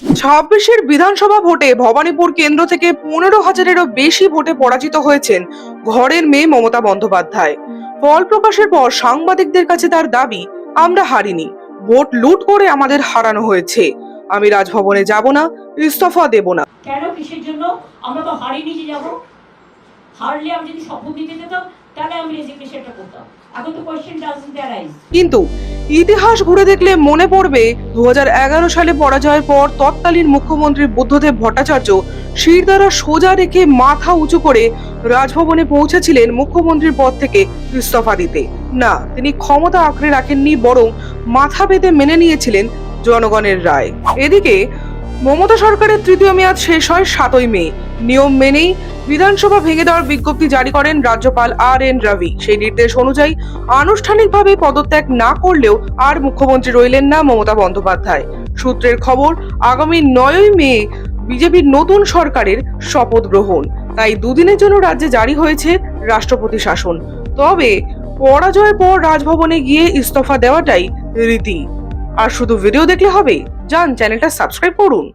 ছাব্বিশের বিধানসভা ভোটে ভবানীপুর কেন্দ্র থেকে 15,000-এরও বেশি ভোটে পরাজিত হয়েছেন ঘরের মেয়ে মমতা বন্দ্যোপাধ্যায়। ফল প্রকাশের পর সাংবাদিকদের কাছে তার দাবি, আমরা হারিনি, ভোট লুট করে আমাদের হারানো হয়েছে। আমি রাজভবনে যাব না, ইস্তফা দেব না। কেন, কিসের জন্য? আমরা তো হারিনি যে যাবো। হারলে আমি যদি শপথ দিতে যেতাম তাহলে আমি রেজিগনেশনটা করতাম। এখন তো কোশ্চেন ডাজন্ট অ্যারাইজ। কিন্তু ইতিহাস ঘুরে দেখলে মনে পড়বে 2011 সালে পরাজয়ের পর তৎকালীন মুখ্যমন্ত্রী বুদ্ধদেব ভট্টাচার্য শিরদাঁড়া সোজা রেখে মাথা উঁচু করে রাজভবনে পৌঁছেছিলেন মুখ্যমন্ত্রীর পদ থেকে ইস্তফা দিতে। না, তিনি ক্ষমতা আঁকড়ে রাখেননি, বরং মাথা পেতে মেনে নিয়েছিলেন জনগণের রায়। এদিকে মমতা সরকারের তৃতীয় মেয়াদ শেষ হয় 7ই মে। নিয়ম মেনেই বিধানসভা ভেঙে দেওয়ার বিজ্ঞপ্তি জারি করেন রাজ্যপাল RN রবি। সেই নির্দেশ অনুযায়ী আনুষ্ঠানিকভাবে পদত্যাগ না করলেও আর মুখ্যমন্ত্রী রইলেন না মমতা বন্দ্যোপাধ্যায়। সূত্রের খবর, আগামী 9ই মে বিজেপির নতুন সরকারের শপথ গ্রহণ। তাই দুদিনের জন্য রাজ্যে জারি হয়েছে রাষ্ট্রপতি শাসন। তবে পরাজয়ের পর রাজভবনে গিয়ে ইস্তফা দেওয়াটাই রীতি। আর শুধু ভিডিও দেখলে হবে? যান, চ্যানেলটা সাবস্ক্রাইব করুন।